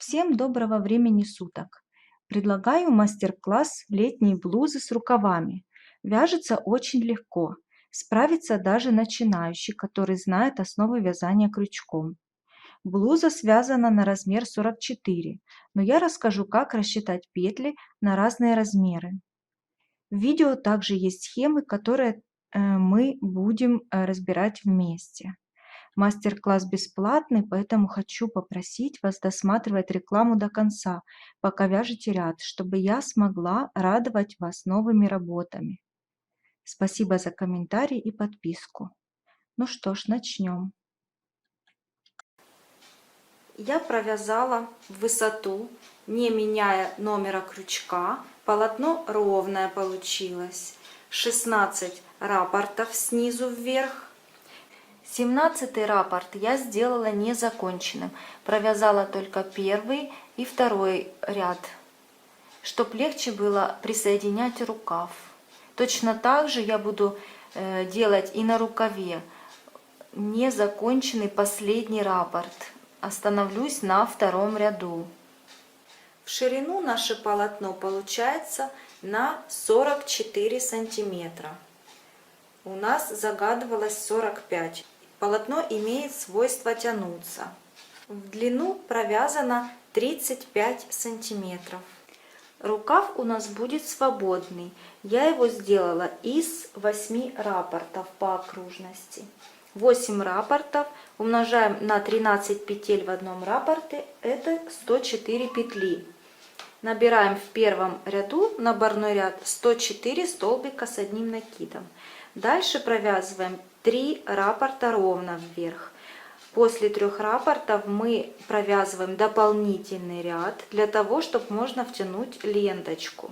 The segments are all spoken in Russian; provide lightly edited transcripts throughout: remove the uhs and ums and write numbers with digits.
Всем доброго времени суток! Предлагаю мастер-класс летние блузы с рукавами. Вяжется очень легко. Справится даже начинающий, который знает основы вязания крючком. Блуза связана на размер 44, но я расскажу, как рассчитать петли на разные размеры. В видео также есть схемы, которые мы будем разбирать вместе. Мастер-класс бесплатный, поэтому хочу попросить вас досматривать рекламу до конца, пока вяжете ряд, чтобы я смогла радовать вас новыми работами. Спасибо за комментарий и подписку. Ну что ж, начнем. Я провязала в высоту, не меняя номера крючка. Полотно ровное получилось. 16 раппортов снизу вверх. 17 раппорт я сделала незаконченным. Провязала только первый и второй ряд, чтобы легче было присоединять рукав. Точно так же я буду делать и на рукаве. Незаконченный последний раппорт. Остановлюсь на втором ряду. В ширину наше полотно получается на 44 сантиметра. У нас загадывалось 45. Полотно имеет свойство тянуться. В длину провязано 35 сантиметров. Рукав у нас будет свободный. Я его сделала из 8 раппортов по окружности. 8 раппортов умножаем на 13 петель в одном раппорте, это 104 петли. Набираем в первом ряду наборной ряд 104 столбика с одним накидом. Дальше провязываем 3 раппорта ровно вверх. После 3 раппортов мы провязываем дополнительный ряд для того, чтобы можно втянуть ленточку.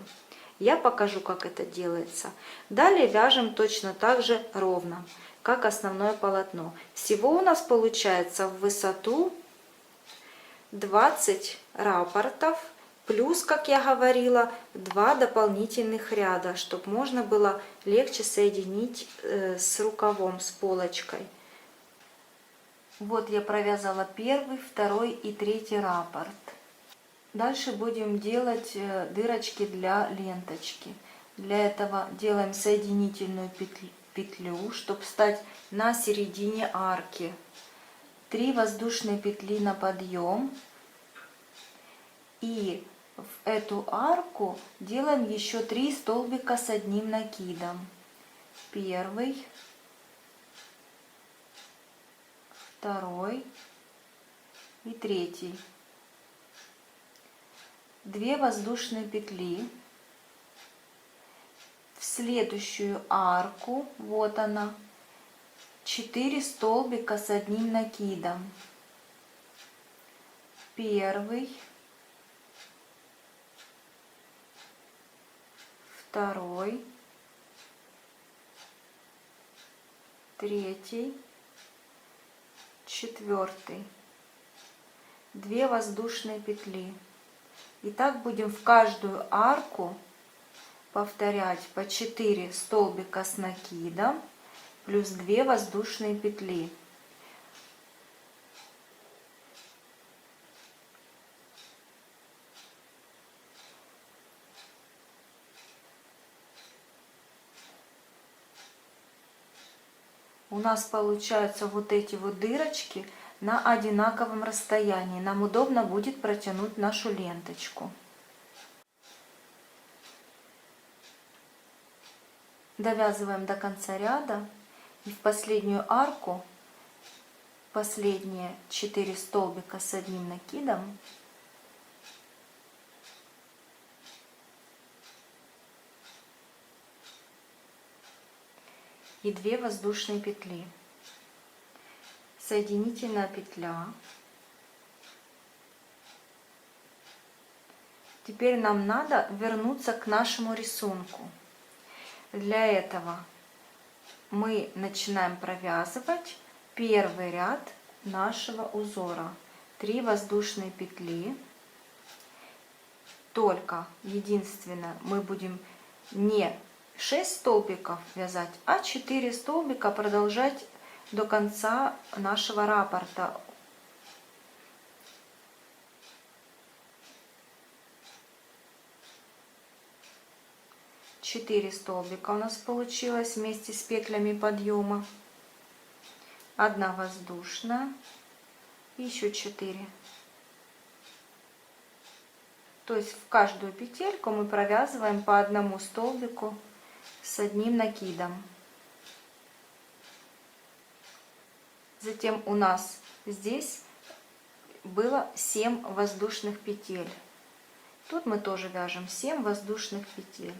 Я покажу, как это делается. Далее вяжем точно так же ровно, как основное полотно. Всего у нас получается в высоту 20 раппортов. Плюс, как я говорила, 2 дополнительных ряда, чтобы можно было легче соединить с рукавом, с полочкой. Вот я провязала первый, второй и третий раппорт. Дальше будем делать дырочки для ленточки. Для этого делаем соединительную петлю, чтобы стать на середине арки. 3 воздушные петли на подъем. И в эту арку делаем еще 3 столбика с одним накидом. Первый, второй и третий. 2 воздушные петли. В следующую арку, вот она, 4 столбика с одним накидом. Первый, второй, третий, четвертый. 2 воздушные петли. И так будем в каждую арку повторять по 4 столбика с накидом плюс 2 воздушные петли. У нас получаются вот эти вот дырочки на одинаковом расстоянии. Нам удобно будет протянуть нашу ленточку. Довязываем до конца ряда и в последнюю арку, последние 4 столбика с одним накидом, и 2 воздушные петли. Соединительная петля. Теперь нам надо вернуться к нашему рисунку. Для этого мы начинаем провязывать первый ряд нашего узора. 3 воздушные петли. Только единственное, мы будем не 6 столбиков вязать, а 4 столбика продолжать до конца нашего раппорта. 4 столбика у нас получилось вместе с петлями подъема. 1 воздушная, еще 4. То есть в каждую петельку мы провязываем по одному столбику с одним накидом. Затем у нас здесь было 7 воздушных петель. Тут мы тоже вяжем 7 воздушных петель.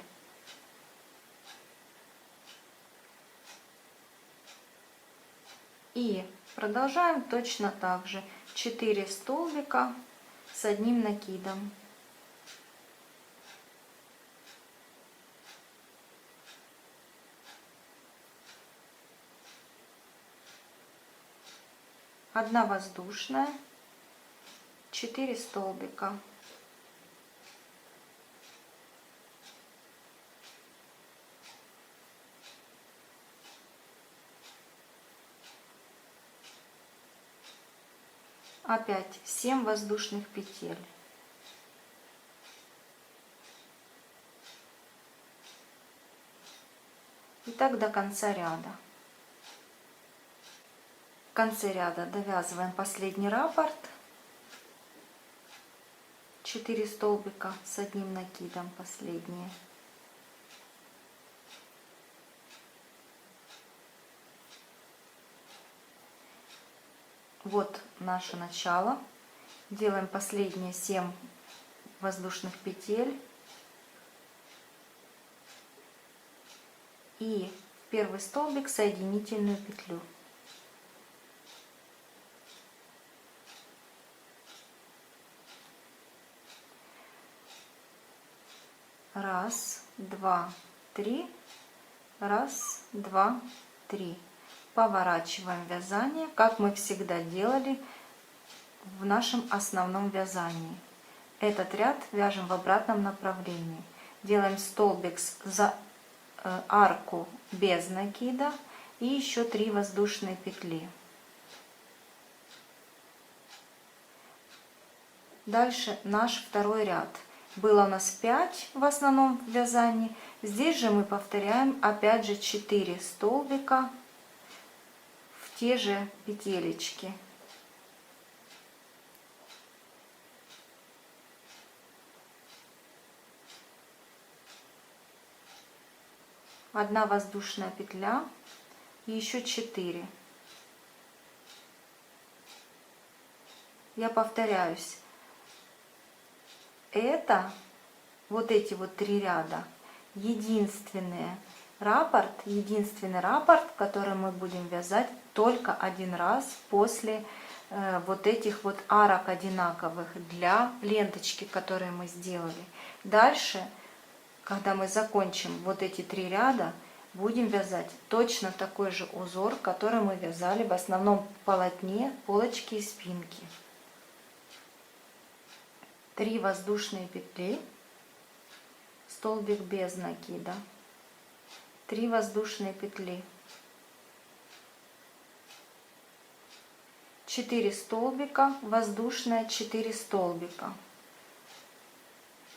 И продолжаем точно так же. 4 столбика с одним накидом. Одна воздушная, 4 столбика. Опять 7 воздушных петель. И так до конца ряда. В конце ряда довязываем последний раппорт. 4 столбика с одним накидом, последние. Вот наше начало. Делаем последние 7 воздушных петель. И в первый столбик соединительную петлю. Раз, два, три. Раз, два, три. Поворачиваем вязание, как мы всегда делали в нашем основном вязании. Этот ряд вяжем в обратном направлении. Делаем столбик за арку без накида и еще 3 воздушные петли. Дальше наш второй ряд. Было у нас 5 в основном вязании. Здесь же мы повторяем опять же 4 столбика в те же петелечки. Одна воздушная петля и еще 4. Я повторяюсь. Это вот эти вот 3 ряда единственный раппорт, который мы будем вязать только один раз после вот этих вот арок одинаковых для ленточки, которые мы сделали. Дальше, когда мы закончим вот эти 3 ряда, будем вязать точно такой же узор, который мы вязали в основном полотне полочки и спинки. 3 воздушные петли, столбик без накида, 3 воздушные петли, 4 столбика, воздушная, 4 столбика.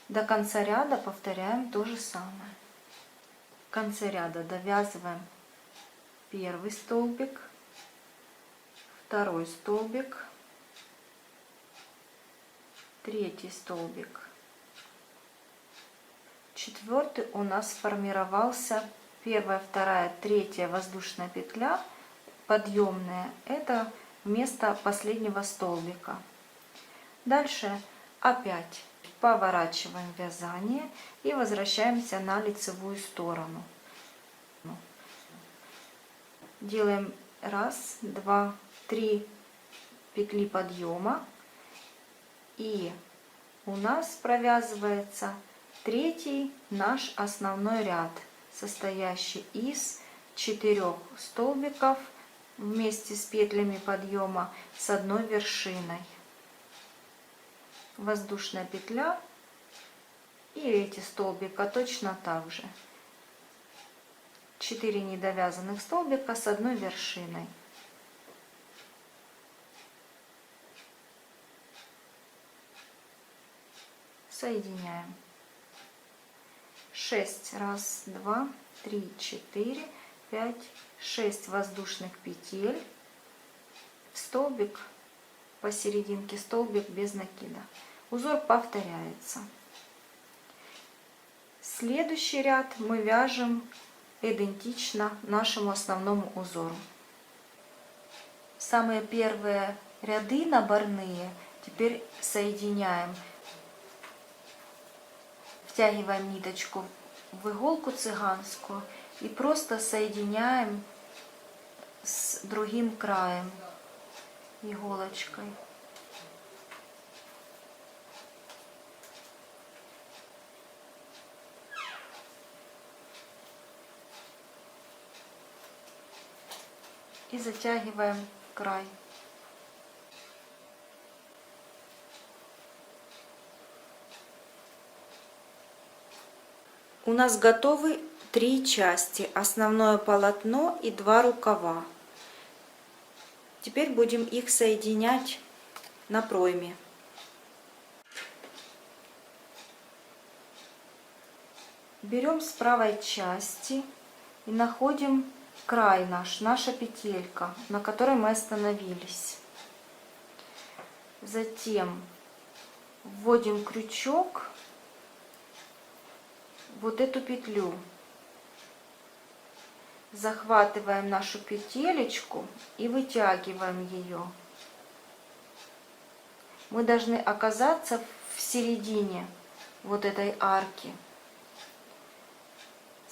До конца ряда повторяем то же самое. В конце ряда довязываем первый столбик, второй столбик, третий столбик. Четвертый у нас сформировался первая, вторая, третья воздушная петля подъемная. Это вместо последнего столбика. Дальше опять поворачиваем вязание и возвращаемся на лицевую сторону. Делаем 1, 2, 3 петли подъема. И у нас провязывается третий наш основной ряд, состоящий из 4 столбиков вместе с петлями подъема с одной вершиной. Воздушная петля и эти столбика точно так же. 4 недовязанных столбика с одной вершиной. Соединяем. 6. Раз, два, три, 4, 5, 6 воздушных петель в столбик, посерединке столбик без накида. Узор повторяется. Следующий ряд мы вяжем идентично нашему основному узору. Самые первые ряды наборные теперь соединяем. Втягиваем ниточку в иголку цыганскую и просто соединяем с другим краем иголочкой. И затягиваем край. У нас готовы 3 части: основное полотно и 2 рукава. Теперь будем их соединять на пройме. Берем с правой части и находим край наш, наша петелька, на которой мы остановились. Затем вводим крючок в вот эту петлю. Захватываем нашу петелечку и вытягиваем ее. Мы должны оказаться в середине вот этой арки.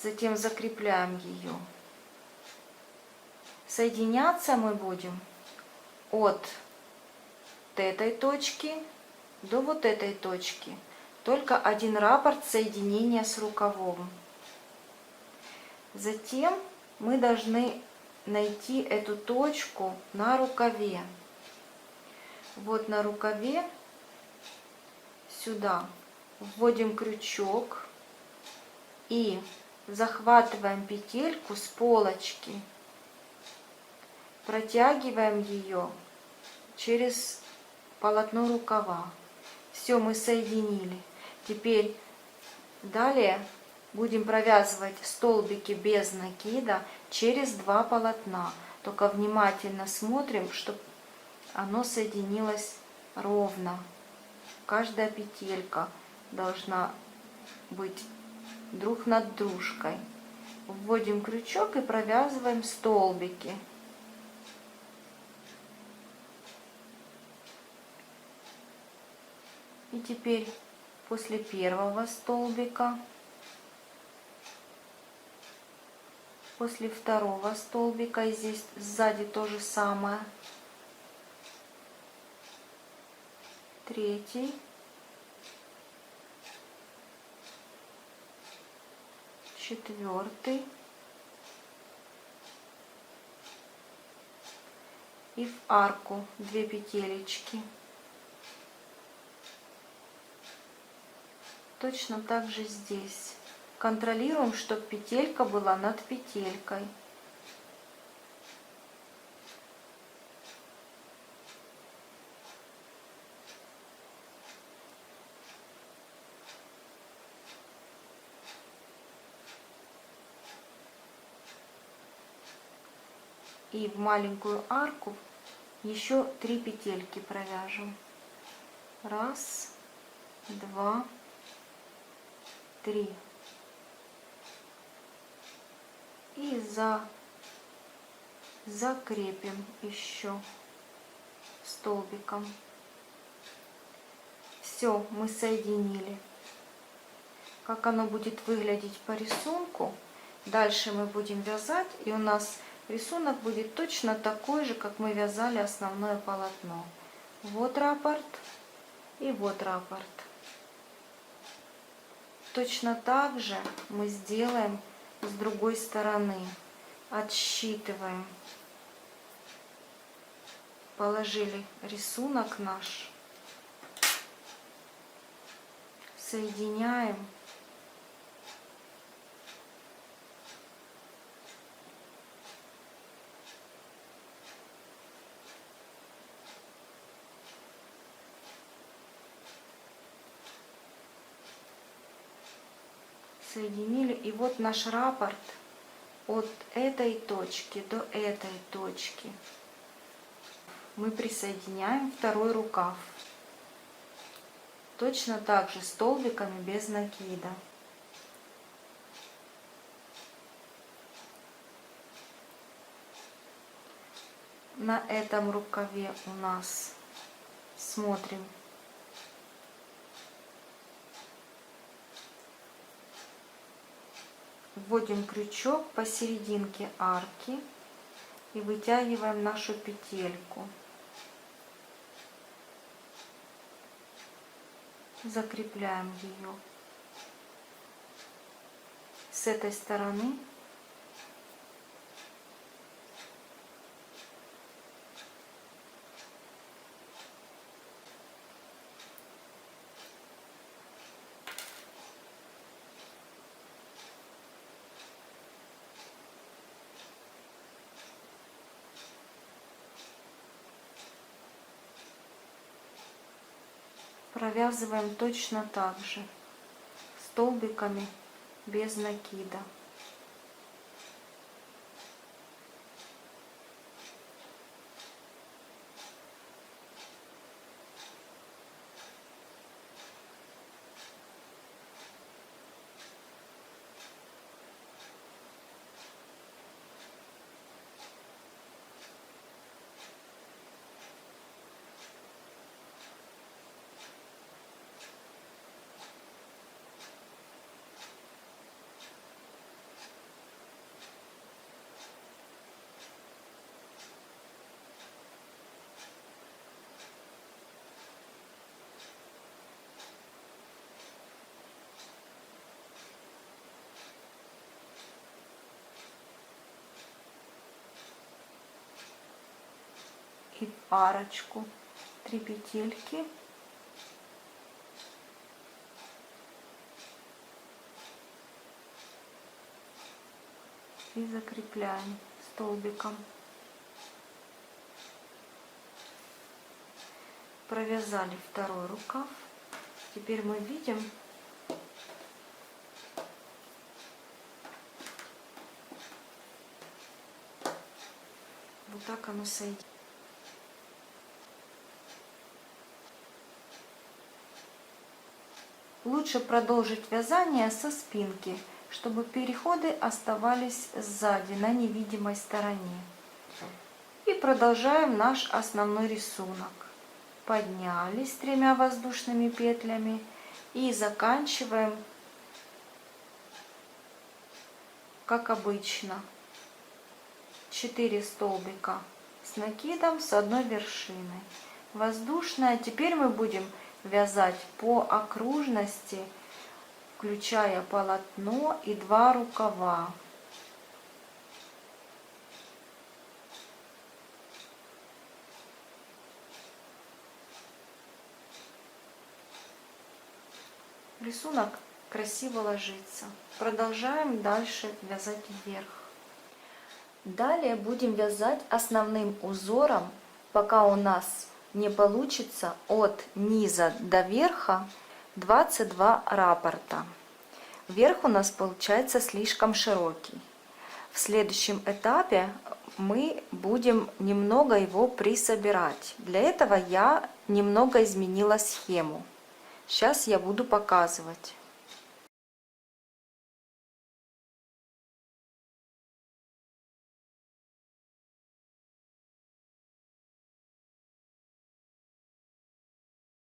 Затем закрепляем ее. Соединяться мы будем от этой точки до вот этой точки. Только один раппорт соединения с рукавом. Затем мы должны найти эту точку на рукаве. Вот на рукаве сюда вводим крючок и захватываем петельку с полочки, протягиваем ее через полотно рукава. Все, мы соединили. Теперь далее будем провязывать столбики без накида через 2 полотна. Только внимательно смотрим, чтобы оно соединилось ровно. Каждая петелька должна быть друг над дружкой. Вводим крючок и провязываем столбики. И теперь после первого столбика, после второго столбика, и здесь сзади то же самое, третий, четвертый и в арку 2 петелечки. Точно так же здесь. Контролируем, чтобы петелька была над петелькой. И в маленькую арку еще 3 петельки провяжем. Раз, два, 3. И закрепим еще столбиком. Все, мы соединили. Как оно будет выглядеть по рисунку, дальше мы будем вязать, и у нас рисунок будет точно такой же, как мы вязали основное полотно. Вот раппорт и вот раппорт. Точно так же мы сделаем с другой стороны. Отсчитываем. Положили рисунок наш. Соединяем. Соединили. И вот наш раппорт от этой точки до этой точки. Мы присоединяем второй рукав. Точно так же столбиками без накида. На этом рукаве у нас смотрим вводим крючок посерединке арки и вытягиваем нашу петельку. Закрепляем ее с этой стороны. Провязываем точно так же, столбиками без накида. И в арочку 3 петельки. И закрепляем столбиком. Провязали второй рукав. Теперь мы видим, вот так оно соединяется. Лучше продолжить вязание со спинки, чтобы переходы оставались сзади, на невидимой стороне. И продолжаем наш основной рисунок. Поднялись 3 воздушными петлями и заканчиваем, как обычно, 4 столбика с накидом с одной вершиной. Воздушная. Теперь мы будем вязать по окружности, включая полотно и 2 рукава. Рисунок красиво ложится. Продолжаем дальше вязать вверх. Далее будем вязать основным узором, пока у нас не получится от низа до верха 22 раппорта. Верх у нас получается слишком широкий. В следующем этапе мы будем немного его присобирать. Для этого я немного изменила схему. Сейчас я буду показывать.